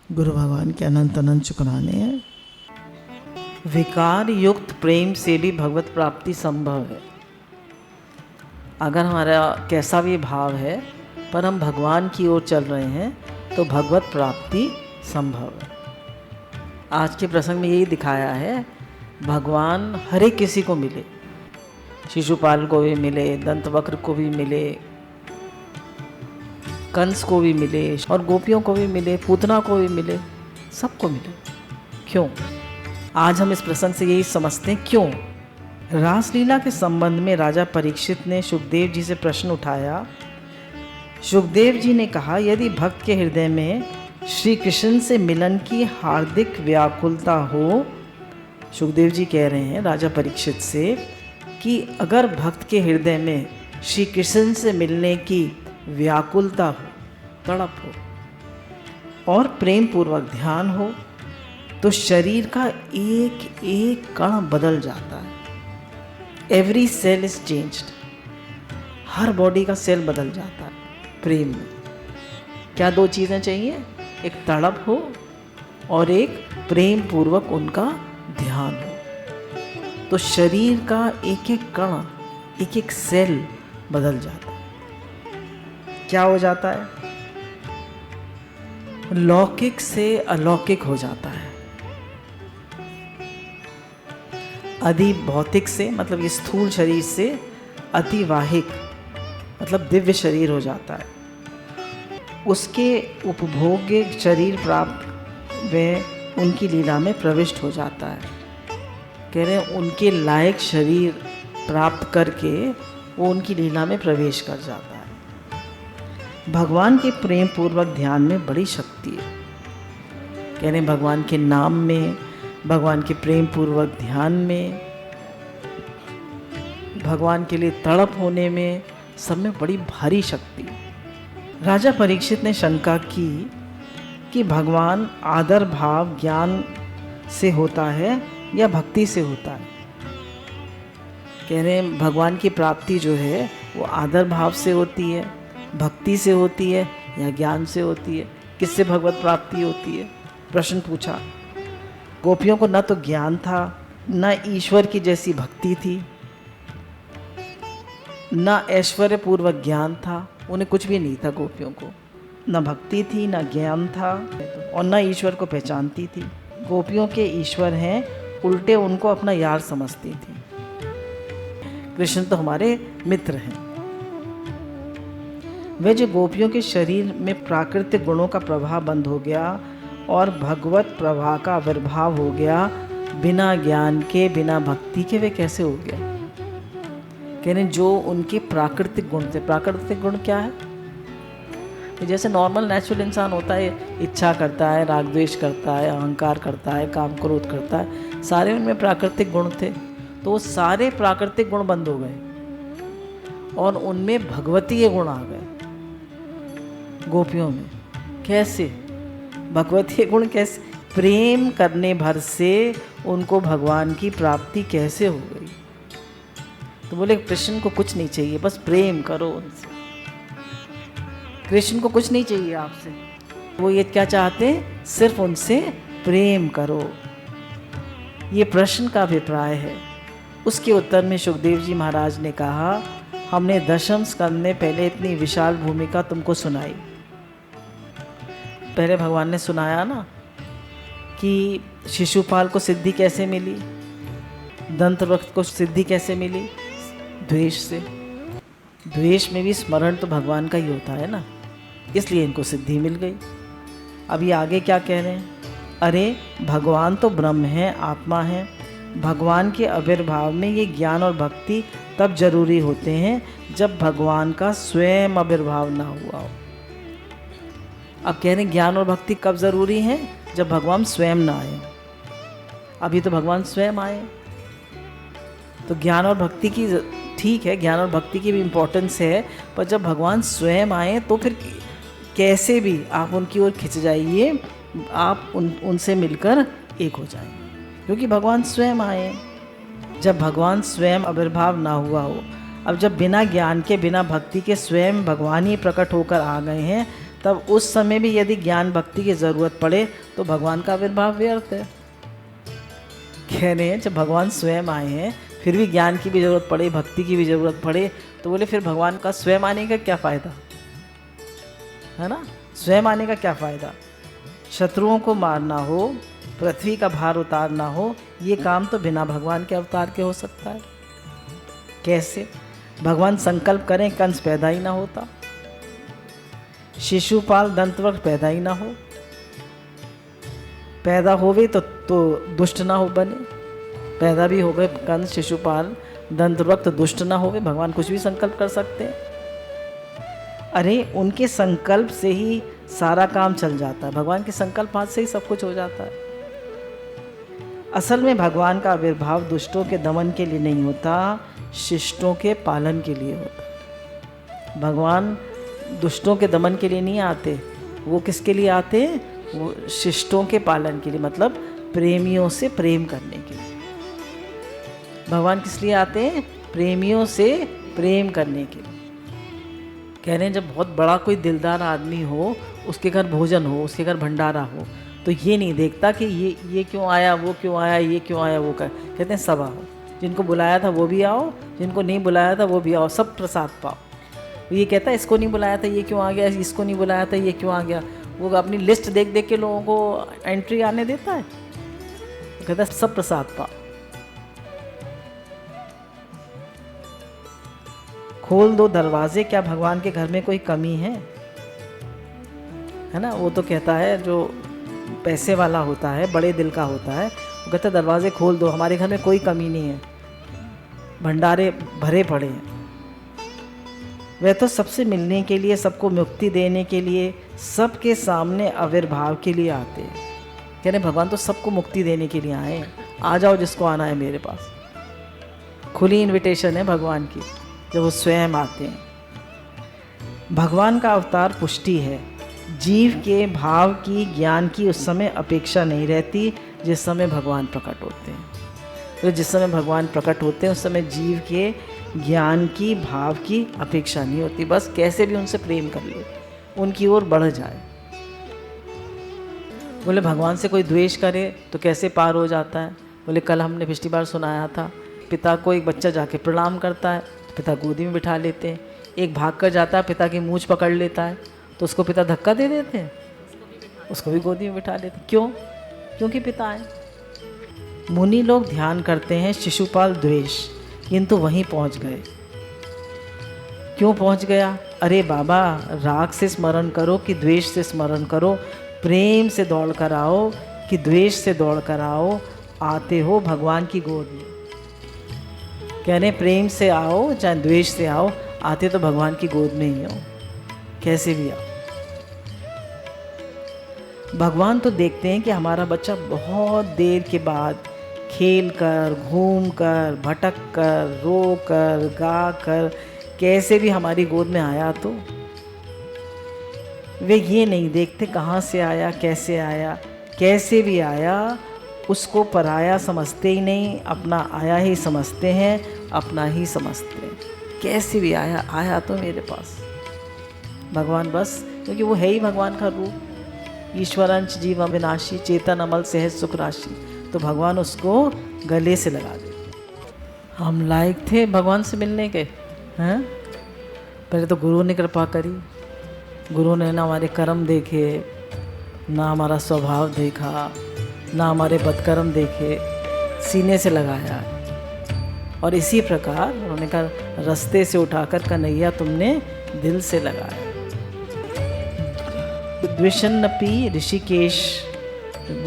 गुरु भगवान के अनंत अनंत शुक्राने हैं। विकार युक्त प्रेम से भी भगवत प्राप्ति संभव है। अगर हमारा कैसा भी भाव है पर हम भगवान की ओर चल रहे हैं तो भगवत प्राप्ति संभव है। आज के प्रसंग में यही दिखाया है, भगवान हर एक किसी को मिले, शिशुपाल को भी मिले, दंतवक्र को भी मिले, कंस को भी मिले और गोपियों को भी मिले, पूतना को भी मिले, सबको मिले। क्यों? आज हम इस प्रसंग से यही समझते हैं क्यों। रासलीला के संबंध में राजा परीक्षित ने सुखदेव जी से प्रश्न उठाया। सुखदेव जी ने कहा, यदि भक्त के हृदय में श्री कृष्ण से मिलन की हार्दिक व्याकुलता हो, सुखदेव जी कह रहे हैं राजा परीक्षित से कि अगर भक्त के हृदय में श्री कृष्ण से मिलने की व्याकुलता हो, तड़प हो और प्रेम पूर्वक ध्यान हो तो शरीर का एक एक कण बदल जाता है। Every cell is changed. हर बॉडी का सेल बदल जाता है प्रेम में। क्या दो चीज़ें चाहिए? एक तड़प हो और एक प्रेम पूर्वक उनका ध्यान हो, तो शरीर का एक एक कण, एक एक सेल बदल जाता है। क्या हो जाता है? लौकिक से अलौकिक हो जाता है। अधि भौतिक से मतलब ये स्थूल शरीर से अतिवाहिक मतलब दिव्य शरीर हो जाता है। उसके उपभोग्य शरीर प्राप्त व उनकी लीला में प्रविष्ट हो जाता है। कह रहे हैं उनके लायक शरीर प्राप्त करके वो उनकी लीला में प्रवेश कर जाता है। भगवान के प्रेम पूर्वक ध्यान में बड़ी शक्ति है। कह रहे हैं भगवान के नाम में, भगवान के प्रेम पूर्वक ध्यान में, भगवान के लिए तड़प होने में, सब में बड़ी भारी शक्ति। राजा परीक्षित ने शंका की कि भगवान आदर भाव ज्ञान से होता है या भक्ति से होता है। कह रहे हैं भगवान की प्राप्ति जो है वो आदर भाव से होती है, भक्ति से होती है या ज्ञान से होती है। किससे भगवत प्राप्ति होती है? प्रश्न पूछा। गोपियों को न तो ज्ञान था, न ईश्वर की जैसी भक्ति थी, न ऐश्वर्य पूर्वक ज्ञान था। उन्हें कुछ भी नहीं था। गोपियों को न भक्ति थी, न ज्ञान था और न ईश्वर को पहचानती थी। गोपियों के ईश्वर हैं, उल्टे उनको अपना यार समझती थी। कृष्ण तो हमारे मित्र हैं। वे जो गोपियों के शरीर में प्राकृतिक गुणों का प्रभाव बंद हो गया और भगवत प्रभा का आविर्भाव हो गया, बिना ज्ञान के, बिना भक्ति के वे कैसे हो गया? कह रहे जो उनके प्राकृतिक गुण थे। प्राकृतिक गुण क्या है? तो जैसे नॉर्मल नेचुरल इंसान होता है, इच्छा करता है, राग द्वेष करता है, अहंकार करता है, काम क्रोध करता है, सारे उनमें प्राकृतिक गुण थे। तो वो सारे प्राकृतिक गुण बंद हो गए और उनमें भगवतीय गुण आ गए। गोपियों में कैसे भगवतीय गुण? कैसे? प्रेम करने भर से उनको भगवान की प्राप्ति कैसे हो गई? तो बोले कृष्ण को कुछ नहीं चाहिए, बस प्रेम करो उनसे। कृष्ण को कुछ नहीं चाहिए आपसे, वो ये क्या चाहते हैं? सिर्फ उनसे प्रेम करो। ये प्रश्न का अभिप्राय है। उसके उत्तर में सुखदेव जी महाराज ने कहा, हमने दशम स्कंद में पहले इतनी विशाल भूमिका तुमको सुनाई। पहले भगवान ने सुनाया ना कि शिशुपाल को सिद्धि कैसे मिली, दंतवक्र को सिद्धि कैसे मिली? द्वेष से। द्वेष में भी स्मरण तो भगवान का ही होता है ना, इसलिए इनको सिद्धि मिल गई। अब ये आगे क्या कह रहे हैं? अरे भगवान तो ब्रह्म है, आत्मा है। भगवान के आविर्भाव में ये ज्ञान और भक्ति तब जरूरी होते हैं जब भगवान का स्वयं आविर्भाव ना हुआ हो। अब कह रहे हैं ज्ञान और भक्ति कब जरूरी है? जब भगवान स्वयं ना आए। अभी तो भगवान स्वयं आए, तो ज्ञान और भक्ति की ठीक है, ज्ञान और भक्ति की भी इम्पोर्टेंस है, पर जब भगवान स्वयं आए तो फिर कैसे भी आप उनकी ओर खिंच जाइए, आप उनसे मिलकर एक हो जाएंगे, क्योंकि भगवान स्वयं आए। जब भगवान स्वयं आविर्भाव ना हुआ हो, अब जब बिना ज्ञान के, बिना भक्ति के स्वयं भगवान ही प्रकट होकर आ गए हैं, तब उस समय भी यदि ज्ञान भक्ति की ज़रूरत पड़े तो भगवान का आविर्भाव व्यर्थ है। कह रहे हैं जब भगवान स्वयं आए हैं फिर भी ज्ञान की भी ज़रूरत पड़े, भक्ति की भी ज़रूरत पड़े, तो बोले फिर भगवान का स्वयं आने का क्या फ़ायदा, है ना? स्वयं आने का क्या फ़ायदा? शत्रुओं को मारना हो, पृथ्वी का भार उतारना हो, ये काम तो बिना भगवान के अवतार के हो सकता है। कैसे? भगवान संकल्प करें कंस पैदा ही ना होता, शिशुपाल दंतवक्र पैदा ही ना हो, पैदा होवे तो दुष्ट ना हो बने, पैदा भी हो गए कंस शिशुपाल दंतवक्र तो दुष्ट ना होवे, भगवान कुछ भी संकल्प कर सकते हैं। अरे उनके संकल्प से ही सारा काम चल जाता है, भगवान के संकल्प हाथ से ही सब कुछ हो जाता है। असल में भगवान का आविर्भाव दुष्टों के दमन के लिए नहीं होता, शिष्टों के पालन के लिए होता। भगवान दुष्टों के दमन के लिए नहीं आते, वो किसके लिए आते हैं? वो शिष्टों के पालन के लिए, मतलब प्रेमियों से प्रेम करने के लिए। भगवान किस लिए आते हैं? प्रेमियों से प्रेम करने के लिए। कह रहे हैं जब बहुत बड़ा कोई दिलदार आदमी हो, उसके घर भोजन हो, उसके घर भंडारा हो, तो ये नहीं देखता कि ये क्यों आया, वो क्यों आया, ये क्यों आया, वो कहते हैं सब आओ, जिनको बुलाया था वो भी आओ, जिनको नहीं बुलाया था वो भी आओ, सब प्रसाद पाओ। ये कहता है इसको नहीं बुलाया था ये क्यों आ गया, इसको नहीं बुलाया था ये क्यों आ गया। वो अपनी लिस्ट देख देख के लोगों को एंट्री आने देता है, कहता है सब प्रसाद पाओ। खोल दो दरवाजे, क्या भगवान के घर में कोई कमी है ना? वो तो कहता है जो पैसे वाला होता है, बड़े दिल का होता है, वो कहता है दरवाजे खोल दो, हमारे घर में कोई कमी नहीं है, भंडारे भरे पड़े हैं। वह तो सबसे मिलने के लिए, सबको मुक्ति देने के लिए, सबके सामने आविर्भाव के लिए आते हैं। कह रहे भगवान तो सबको मुक्ति देने के लिए आए, आ जाओ जिसको आना है मेरे पास। खुली इनविटेशन है भगवान की जब वो स्वयं आते हैं। भगवान का अवतार पुष्टि है, जीव के भाव की, ज्ञान की उस समय अपेक्षा नहीं रहती जिस समय भगवान प्रकट होते हैं। तो जिस समय भगवान प्रकट होते हैं उस समय जीव के ज्ञान की, भाव की अपेक्षा नहीं होती, बस कैसे भी उनसे प्रेम कर ले, उनकी ओर बढ़ जाए। बोले भगवान से कोई द्वेष करे तो कैसे पार हो जाता है? बोले कल हमने पिछली बार सुनाया था, पिता को एक बच्चा जाके प्रणाम करता है, पिता गोदी में बिठा लेते हैं। एक भाग कर जाता है, पिता की मूंछ पकड़ लेता है, तो उसको पिता धक्का दे देते हैं, उसको भी गोदी में बिठा लेते हैं। क्यों? क्योंकि पिता है। मुनि लोग ध्यान करते हैं शिशुपाल द्वेष, किंतु वहीं पहुंच गए। क्यों पहुंच गया? अरे बाबा, राग से स्मरण करो कि द्वेष से स्मरण करो, प्रेम से दौड़ कर आओ कि द्वेष से दौड़ कर आओ, आते हो भगवान की गोद में। कह रहे प्रेम से आओ चाहे द्वेष से आओ, आते तो भगवान की गोद में ही हो, कैसे भी आओ। भगवान तो देखते हैं कि हमारा बच्चा बहुत देर के बाद खेल कर, घूम कर, भटक कर, रो कर, गा कर, कैसे भी हमारी गोद में आया। तो वे ये नहीं देखते कहाँ से आया, कैसे आया, कैसे भी आया, उसको पराया समझते ही नहीं, अपना आया ही समझते हैं, अपना ही समझते हैं। कैसे भी आया, आया तो मेरे पास भगवान बस, क्योंकि वो है ही भगवान का रूप। ईश्वरंश जीव अविनाशी, चेतन अमल सहज सुख राशि, तो भगवान उसको गले से लगा देते। हम लायक थे भगवान से मिलने के, हैं? पहले तो गुरु ने कृपा करी, गुरु ने ना हमारे कर्म देखे, ना हमारा स्वभाव देखा, ना हमारे बदकर्म देखे, सीने से लगाया। और इसी प्रकार उन्होंने कहा रास्ते से उठाकर कन्हैया तुमने दिल से लगाया। द्विषन्नपि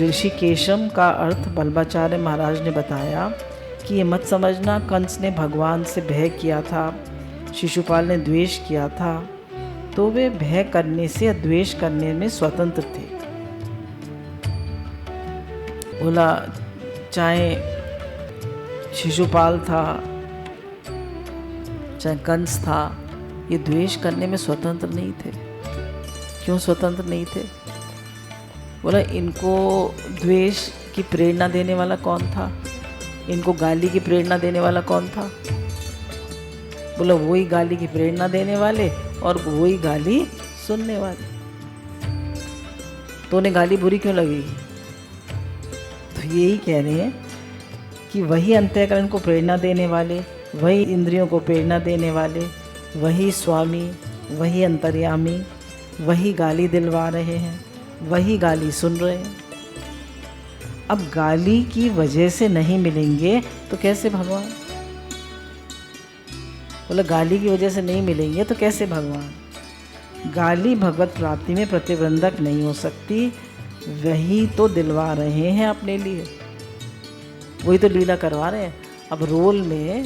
ऋषिकेशम का अर्थ बल्बाचार्य महाराज ने बताया कि ये मत समझना कंस ने भगवान से भय किया था, शिशुपाल ने द्वेष किया था, तो वे भय करने से या द्वेष करने में स्वतंत्र थे। बोला चाहे शिशुपाल था चाहे कंस था, ये द्वेष करने में स्वतंत्र नहीं थे। क्यों स्वतंत्र नहीं थे? बोला इनको द्वेष की प्रेरणा देने वाला कौन था, इनको गाली की प्रेरणा देने वाला कौन था? बोला वही गाली की प्रेरणा देने वाले और वही गाली सुनने वाले। तो उन्हें गाली बुरी क्यों लगेगी? तो यही कह रहे हैं कि वही अंतःकरण को प्रेरणा देने वाले, वही इंद्रियों को प्रेरणा देने वाले, वही स्वामी, वही अंतर्यामी, वही गाली दिलवा रहे हैं, वही गाली सुन रहे हैं। अब गाली की वजह से नहीं मिलेंगे तो कैसे भगवान? बोले गाली की वजह से नहीं मिलेंगे तो कैसे भगवान? गाली भगवत प्राप्ति में प्रतिबंधक नहीं हो सकती, वही तो दिलवा रहे हैं अपने लिए, वही तो लीला करवा रहे हैं। अब रोल में है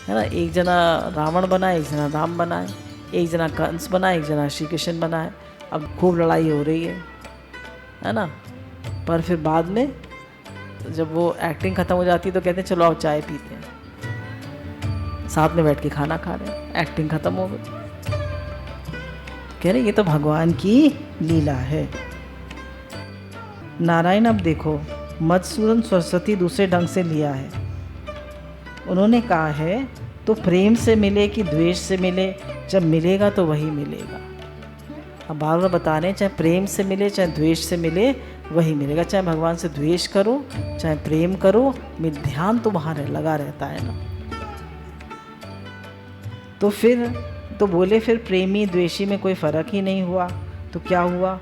ना, एक जना रावण बना है, एक जना राम बना है, एक जना कंस बना है, एक जना श्री कृष्ण बना है। अब खूब लड़ाई हो रही है ना, पर फिर बाद में जब वो एक्टिंग ख़त्म हो जाती है तो कहते हैं चलो अब चाय पीते हैं, साथ में बैठ के खाना खा रहे हैं, एक्टिंग ख़त्म हो गई। कह रहे ये तो भगवान की लीला है। नारायण अब देखो, मधुसूदन सरस्वती दूसरे ढंग से लिया है। उन्होंने कहा है तो प्रेम से मिले कि द्वेष से मिले, जब मिलेगा तो वही मिलेगा। अब बार बार बता रहे हैं, चाहे प्रेम से मिले चाहे द्वेष से मिले वही मिलेगा। चाहे भगवान से द्वेष करो चाहे प्रेम करो, ध्यान तो वहाँ लगा रहता है ना। तो फिर तो बोले फिर प्रेमी द्वेषी में कोई फ़र्क ही नहीं हुआ। तो क्या हुआ?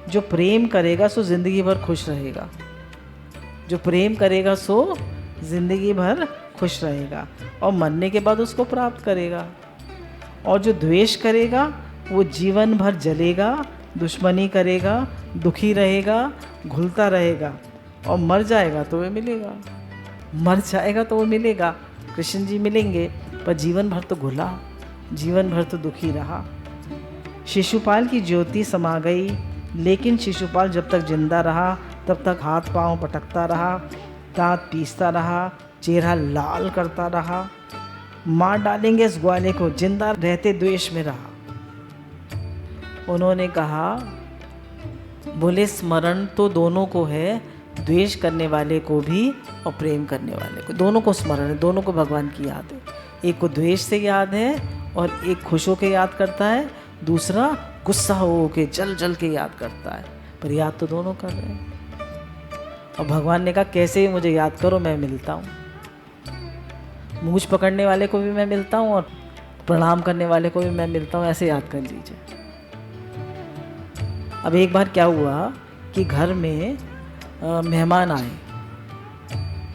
जो प्रेम करेगा सो ज़िंदगी भर खुश रहेगा, जो प्रेम करेगा सो ज़िंदगी भर खुश रहेगा और मरने के बाद उसको प्राप्त करेगा। और जो द्वेष करेगा वो जीवन भर जलेगा, दुश्मनी करेगा, दुखी रहेगा, घुलता रहेगा और मर जाएगा तो वो मिलेगा, मर जाएगा तो वो मिलेगा, कृष्ण जी मिलेंगे, पर जीवन भर तो घुला, जीवन भर तो दुखी रहा। शिशुपाल की ज्योति समा गई, लेकिन शिशुपाल जब तक जिंदा रहा तब तक हाथ पांव पटकता रहा, दांत पीसता रहा, चेहरा लाल करता रहा। मार डालेंगे इस ग्वाले को, जिंदा रहते द्वेष में रहा। उन्होंने कहा, बोले स्मरण तो दोनों को है, द्वेष करने वाले को भी और प्रेम करने वाले को, दोनों को स्मरण है, दोनों को भगवान की याद है। एक को द्वेष से याद है और एक खुश होकर याद करता है, दूसरा गुस्सा हो के जल जल के याद करता है, पर याद तो दोनों कर रहे हैं। और भगवान ने कहा कैसे मुझे याद करो, मैं मिलता हूँ, मूंछ पकड़ने वाले को भी मैं मिलता हूँ और प्रणाम करने वाले को भी मैं मिलता हूँ, ऐसे याद कर लीजिए। अब एक बार क्या हुआ कि घर में मेहमान आए,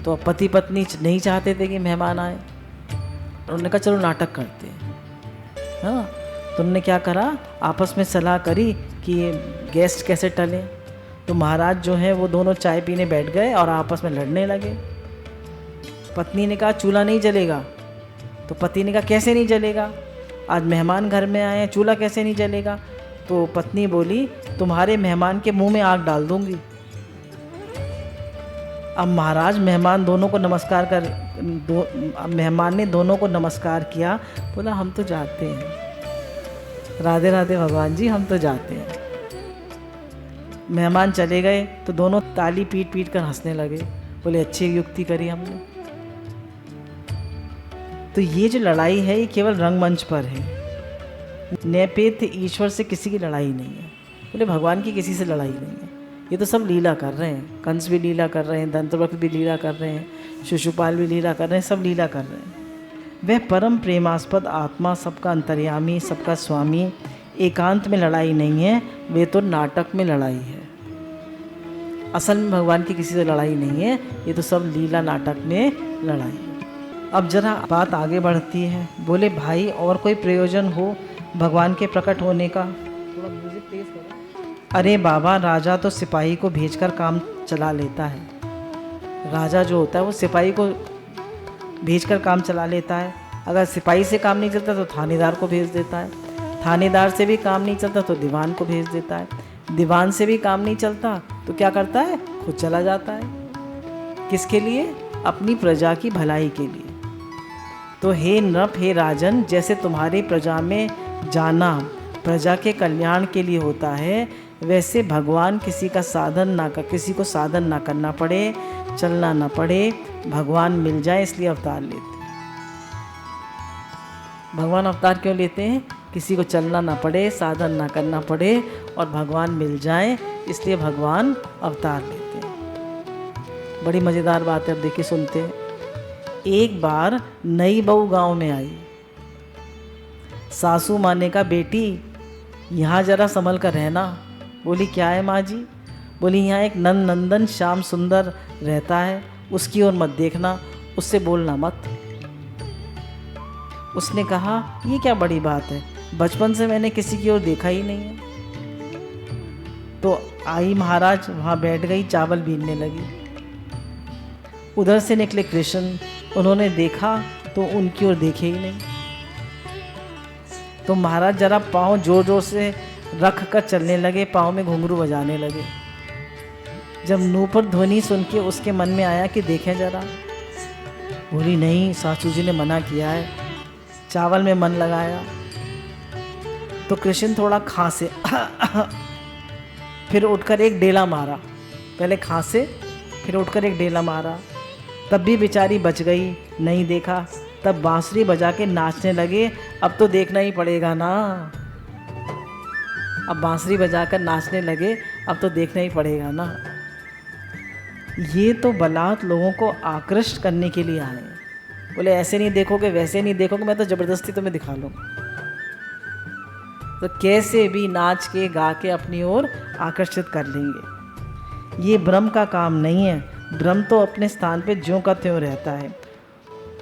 तो पति पत्नी नहीं चाहते थे कि मेहमान आए, उन्होंने कहा चलो नाटक करते हैं, हाँ। तो उन्होंने क्या करा, आपस में सलाह करी कि गेस्ट कैसे टले। तो महाराज जो हैं वो दोनों चाय पीने बैठ गए और आपस में लड़ने लगे। पत्नी ने कहा चूल्हा नहीं जलेगा, तो पति ने कहा कैसे नहीं जलेगा, आज मेहमान घर में आए हैं, चूल्हा कैसे नहीं जलेगा। तो पत्नी बोली तुम्हारे मेहमान के मुंह में आग डाल दूंगी। अब महाराज मेहमान दोनों को नमस्कार कर मेहमान ने दोनों को नमस्कार किया, बोला हम तो जाते हैं, राधे राधे भगवान जी, हम तो जाते हैं। मेहमान चले गए तो दोनों ताली पीट पीट कर हंसने लगे, बोले अच्छी युक्ति करी हमने। तो ये जो लड़ाई है ये केवल रंगमंच पर है, नैपेत्य ईश्वर से किसी की लड़ाई नहीं है। बोले भगवान की किसी से लड़ाई नहीं है, ये तो सब लीला कर रहे हैं। कंस भी लीला कर रहे हैं, दंतवक्र भी लीला कर रहे हैं, शिशुपाल भी लीला कर रहे हैं, सब लीला कर रहे हैं। वह परम प्रेमास्पद आत्मा, सबका अंतर्यामी, सबका स्वामी, एकांत में लड़ाई नहीं है, वे तो नाटक में लड़ाई है। असल में भगवान की किसी से लड़ाई नहीं है, ये तो सब लीला नाटक में लड़ाई है। अब जरा बात आगे बढ़ती है। बोले भाई और कोई प्रयोजन हो भगवान के प्रकट होने का? थोड़ा म्यूजिक तेज करो। अरे बाबा, राजा तो सिपाही को भेजकर काम चला लेता है। राजा जो होता है वो सिपाही को भेजकर काम चला लेता है। अगर सिपाही से काम नहीं चलता तो थानेदार को भेज देता है, थानेदार से भी काम नहीं चलता तो दीवान को भेज देता है, दीवान से भी काम नहीं चलता तो क्या करता है, खुद चला जाता है। किसके लिए? अपनी प्रजा की भलाई के लिए। तो हे नृप, हे राजन, जैसे तुम्हारी प्रजा में जाना प्रजा के कल्याण के लिए होता है, वैसे भगवान किसी को साधन ना करना पड़े, चलना ना पड़े, भगवान मिल जाए इसलिए अवतार लेते हैं। भगवान अवतार क्यों लेते हैं? किसी को चलना ना पड़े, साधन ना करना पड़े और भगवान मिल जाए, इसलिए भगवान अवतार लेते हैं। बड़ी मज़ेदार बात है, अब देखिए सुनते हैं। एक बार नई बहू गांव में आई। सासू माँ ने कहा, बेटी यहाँ जरा संभल कर रहना। बोली, क्या है माँ जी? बोली, यहाँ एक नंदन श्याम सुंदर रहता है, उसकी ओर मत देखना, उससे बोलना मत। उसने कहा, ये क्या बड़ी बात है, बचपन से मैंने किसी की ओर देखा ही नहीं है। तो आई महाराज वहाँ बैठ गई, चावल बीनने लगी। उधर से निकले कृष्ण, उन्होंने देखा तो उनकी ओर देखे ही नहीं। तो महाराज जरा पाँव जोर जोर से रख कर चलने लगे, पाँव में घुंघरू बजाने लगे। जब नूपुर ध्वनि सुन के उसके मन में आया कि देखें जरा। बोली, नहीं, सासू जी ने मना किया है। चावल में मन लगाया तो कृष्ण थोड़ा खांसे, फिर उठकर एक डेला मारा। पहले खांसे, फिर उठकर एक डेला मारा। तब भी बेचारी बच गई, नहीं देखा। तब बांसुरी बजा के नाचने लगे। अब तो देखना ही पड़ेगा ना। अब बांसुरी बजा कर नाचने लगे, अब तो देखना ही पड़ेगा ना। ये तो बलात् लोगों को आकृष्ट करने के लिए आए। बोले, ऐसे नहीं देखोगे, वैसे नहीं देखोगे, मैं तो ज़बरदस्ती तुम्हें दिखा लूँगा। तो कैसे भी नाच के गा के अपनी ओर आकर्षित कर लेंगे। ये ब्रह्म का काम नहीं है। ब्रह्म तो अपने स्थान पे ज्यों का त्यों रहता है।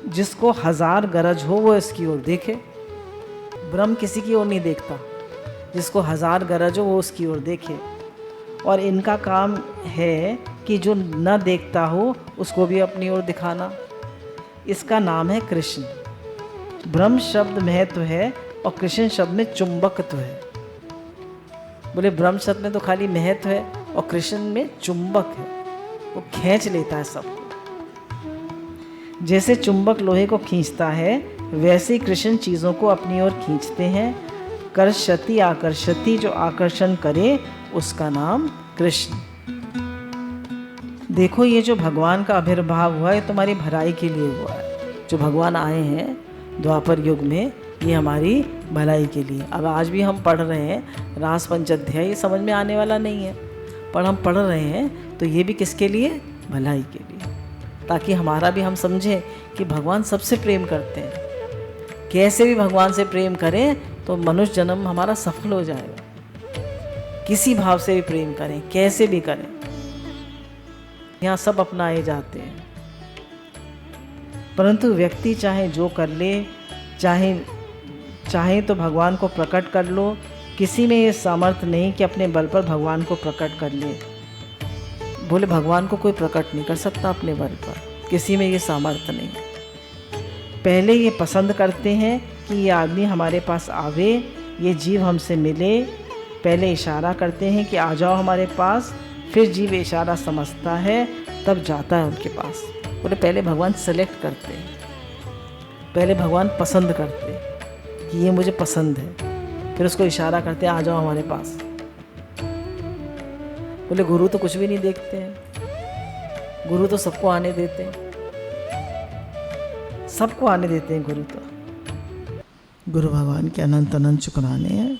जिसको हजार गरज हो वो इसकी ओर देखे। ब्रह्म किसी की ओर नहीं देखता, जिसको हजार गरज हो वो उसकी ओर देखे। और इनका काम है कि जो न देखता हो उसको भी अपनी ओर दिखाना। इसका नाम है कृष्ण। ब्रह्म शब्द महत्व है और कृष्ण शब्द में चुंबकत्व है। बोले, ब्रह्म शब्द में तो खाली महत्व है और कृष्ण में चुंबक है, वो खींच लेता है सबको। जैसे चुंबक लोहे को खींचता है, वैसे ही कृष्ण चीज़ों को अपनी ओर खींचते हैं। कर्षति आकर्षति, जो आकर्षण करे उसका नाम कृष्ण। देखो, ये जो भगवान का आविर्भाव हुआ है तुम्हारी भलाई के लिए हुआ है। जो भगवान आए हैं द्वापर युग में, ये हमारी भलाई के लिए। अब आज भी हम पढ़ रहे हैं रास पंचाध्याय, ये समझ में आने वाला नहीं है, पर हम पढ़ रहे हैं तो ये भी किसके लिए? भलाई के लिए, ताकि हमारा भी हम समझें कि भगवान सबसे प्रेम करते हैं। कैसे भी भगवान से प्रेम करें तो मनुष्य जन्म हमारा सफल हो जाएगा। किसी भाव से भी प्रेम करें, कैसे भी करें, यहाँ सब अपनाए जाते हैं। परंतु व्यक्ति चाहे जो कर ले, चाहे तो भगवान को प्रकट कर लो। किसी में ये सामर्थ्य नहीं कि अपने बल पर भगवान को प्रकट कर ले। बोले, भगवान को कोई प्रकट नहीं कर सकता अपने बल पर, किसी में ये सामर्थ्य नहीं। पहले ये पसंद करते हैं कि ये आदमी हमारे पास आवे, ये जीव हमसे मिले। पहले इशारा करते हैं कि आ जाओ हमारे पास, फिर जीव इशारा समझता है, तब जाता है उनके पास। बोले, पहले भगवान सेलेक्ट करते हैं, पहले भगवान पसंद करते हैं कि ये मुझे पसंद है, फिर उसको इशारा करते हैं आ जाओ हमारे पास। बोले, गुरु तो कुछ भी नहीं देखते हैं, गुरु तो सबको आने देते हैं, सबको आने देते हैं गुरु तो। गुरु भगवान के अनंत अनंत शुक्राने हैं।